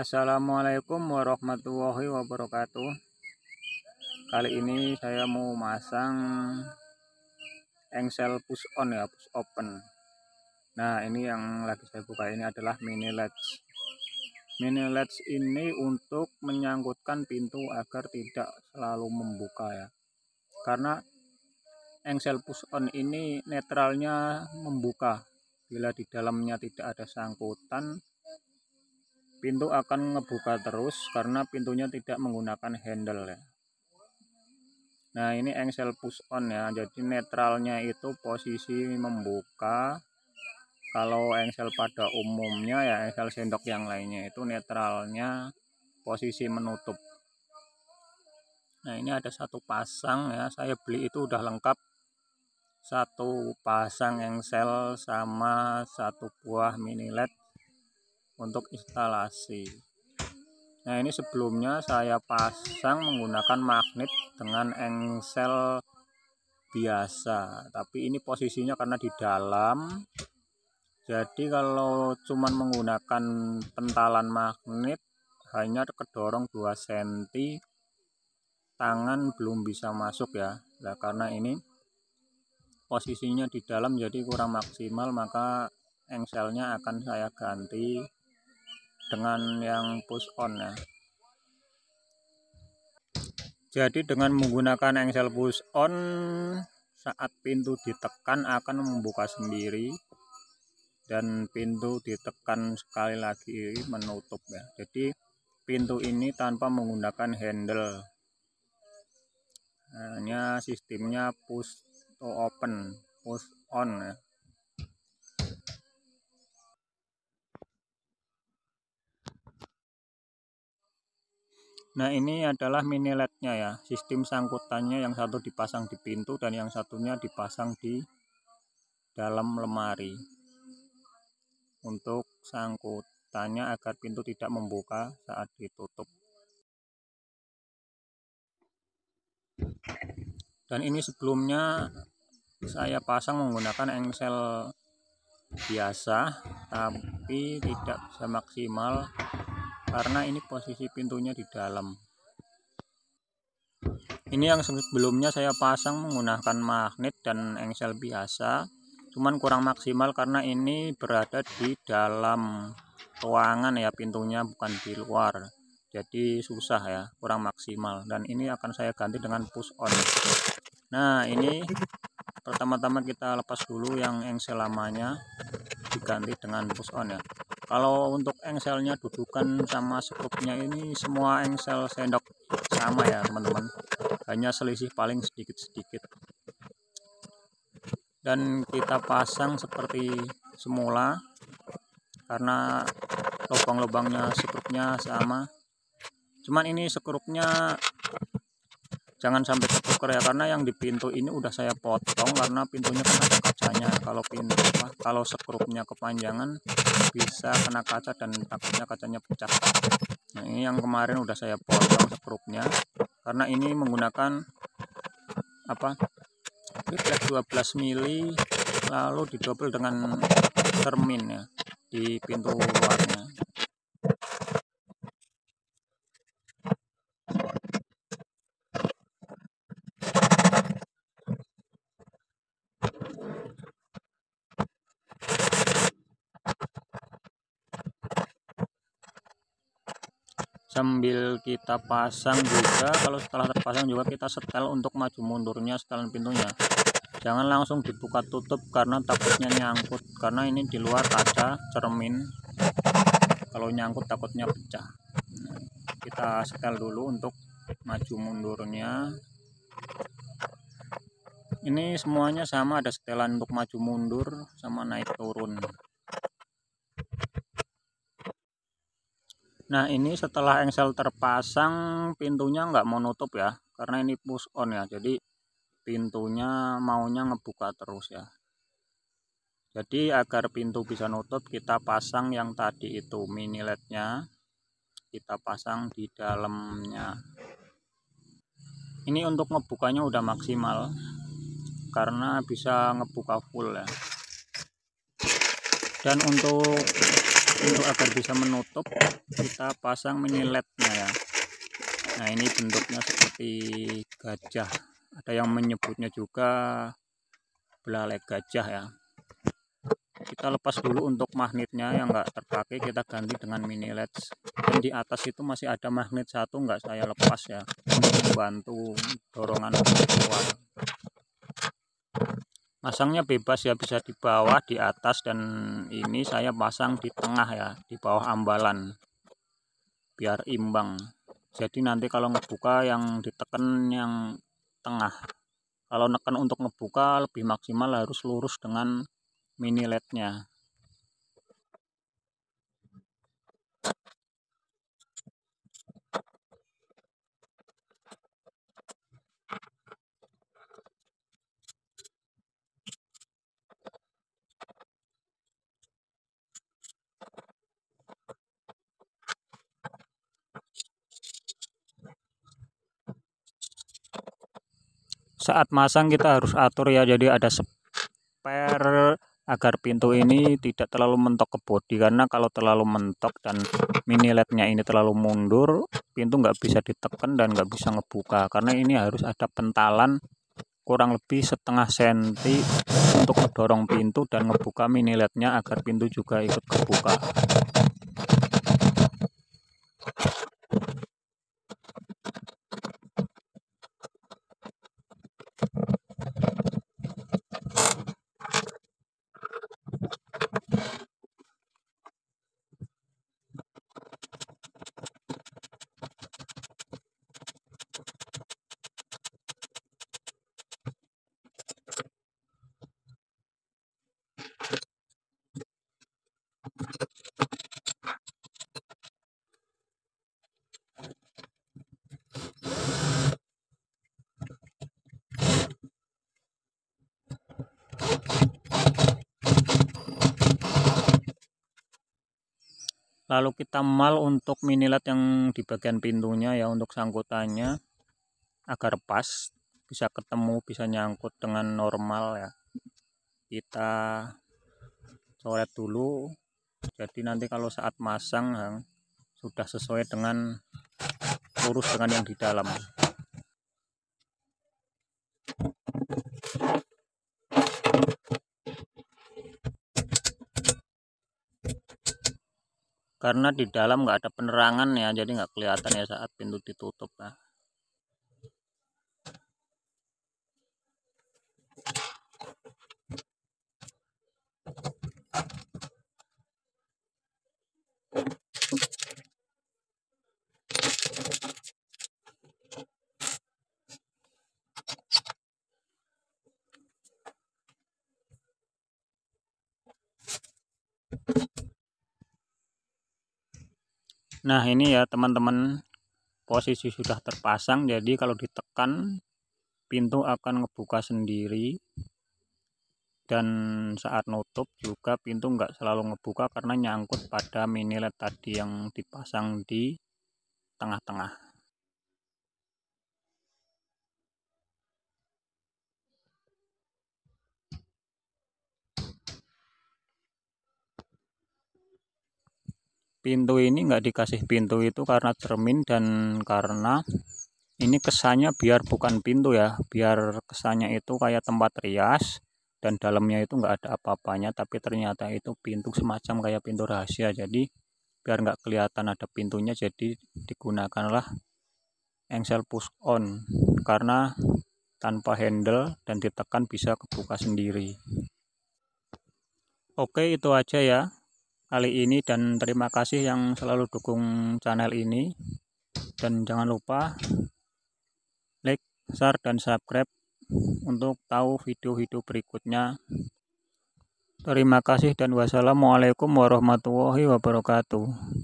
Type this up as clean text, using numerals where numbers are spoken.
Assalamualaikum warahmatullahi wabarakatuh. Kali ini saya mau masang engsel push on ya, push open. Nah, ini yang lagi saya buka ini adalah mini latch. Mini latch ini untuk menyangkutkan pintu agar tidak selalu membuka ya. Karena engsel push on ini netralnya membuka. Bila di dalamnya tidak ada sangkutan, pintu akan ngebuka terus karena pintunya tidak menggunakan handle ya. Nah, ini engsel push on ya, jadi netralnya itu posisi membuka. Kalau engsel pada umumnya ya, engsel sendok yang lainnya itu netralnya posisi menutup. Nah, ini ada satu pasang ya, saya beli itu udah lengkap, satu pasang engsel sama satu buah mini LED untuk instalasi. Nah, ini sebelumnya saya pasang menggunakan magnet dengan engsel biasa, tapi ini posisinya karena di dalam, jadi kalau cuman menggunakan pentalan magnet hanya kedorong 2 cm, tangan belum bisa masuk ya. Nah, karena ini posisinya di dalam jadi kurang maksimal, maka engselnya akan saya ganti dengan yang push on ya. Jadi dengan menggunakan engsel push on, saat pintu ditekan akan membuka sendiri, dan pintu ditekan sekali lagi menutup ya. Jadi pintu ini tanpa menggunakan handle, hanya sistemnya push to open, push on ya. Nah, ini adalah mini LED-nya ya. Sistem sangkutannya yang satu dipasang di pintu dan yang satunya dipasang di dalam lemari. Untuk sangkutannya agar pintu tidak membuka saat ditutup. Dan ini sebelumnya saya pasang menggunakan engsel biasa, tapi tidak bisa maksimal karena ini posisi pintunya di dalam. Ini yang sebelumnya saya pasang menggunakan magnet dan engsel biasa, cuman kurang maksimal karena ini berada di dalam ruangan ya, pintunya bukan di luar, jadi susah ya, kurang maksimal. Dan ini akan saya ganti dengan push on. Nah, ini pertama-tama kita lepas dulu yang engsel lamanya, diganti dengan push on ya. Kalau untuk engselnya dudukan sama skrupnya ini semua engsel sendok sama ya teman-teman, hanya selisih paling sedikit-sedikit. Dan kita pasang seperti semula karena lubang-lubangnya skrupnya sama, cuman ini skrupnya jangan sampai ketuker ya, karena yang di pintu ini udah saya potong karena pintunya kan ada kacanya. Kalau skrupnya kepanjangan bisa kena kaca dan takutnya kacanya pecah. Nah, ini yang kemarin udah saya potong skrupnya karena ini menggunakan triplek 12 mili, lalu didobel dengan termin ya di pintu luarnya. Sambil kita pasang juga, kalau setelah terpasang juga kita setel untuk maju mundurnya setelan pintunya. Jangan langsung dibuka tutup karena takutnya nyangkut, karena ini di luar kaca cermin, kalau nyangkut takutnya pecah. Nah, kita setel dulu untuk maju mundurnya. Ini semuanya sama, ada setelan untuk maju mundur sama naik turun. Nah, ini setelah engsel terpasang, pintunya nggak mau nutup ya, karena ini push on ya, jadi pintunya maunya ngebuka terus ya. Jadi agar pintu bisa nutup, kita pasang yang tadi itu mini LED-nya, kita pasang di dalamnya. Ini untuk ngebukanya udah maksimal karena bisa ngebuka full ya. Dan untuk Untuk agar bisa menutup, kita pasang mini LED-nya ya. Nah, ini bentuknya seperti gajah. Ada yang menyebutnya juga belalai gajah ya. Kita lepas dulu untuk magnetnya yang nggak terpakai, kita ganti dengan mini LED. Dan di atas itu masih ada magnet satu, nggak saya lepas ya, untuk membantu dorongan keluar. Masangnya bebas ya, bisa di bawah, di atas, dan ini saya pasang di tengah ya, di bawah ambalan biar imbang. Jadi nanti kalau ngebuka yang ditekan yang tengah. Kalau neken untuk ngebuka lebih maksimal harus lurus dengan mini LED-nya. Saat masang kita harus atur ya, jadi ada spare agar pintu ini tidak terlalu mentok ke bodi, karena kalau terlalu mentok dan mini LED-nya ini terlalu mundur, pintu nggak bisa ditekan dan nggak bisa ngebuka, karena ini harus ada pentalan kurang lebih setengah senti untuk mendorong pintu dan ngebuka mini LED-nya agar pintu juga ikut kebuka. Lalu kita mal untuk mini LED yang di bagian pintunya ya, untuk sangkutannya agar pas, bisa ketemu, bisa nyangkut dengan normal ya. Kita coret dulu, jadi nanti kalau saat masang sudah sesuai dengan lurus dengan yang di dalam. Karena di dalam nggak ada penerangan ya, jadi nggak kelihatan ya saat pintu ditutup ya. Nah, ini ya teman-teman, posisi sudah terpasang, jadi kalau ditekan pintu akan ngebuka sendiri, dan saat nutup juga pintu nggak selalu ngebuka karena nyangkut pada mini LED tadi yang dipasang di tengah-tengah. Pintu ini nggak dikasih pintu itu karena cermin, dan karena ini kesannya biar bukan pintu ya, biar kesannya itu kayak tempat rias dan dalamnya itu nggak ada apa-apanya, tapi ternyata itu pintu semacam kayak pintu rahasia. Jadi biar nggak kelihatan ada pintunya, jadi digunakanlah engsel push on, karena tanpa handle dan ditekan bisa kebuka sendiri. Oke, itu aja ya kali ini, dan terima kasih yang selalu dukung channel ini, dan jangan lupa like, share, dan subscribe untuk tahu video-video berikutnya. Terima kasih dan wassalamualaikum warahmatullahi wabarakatuh.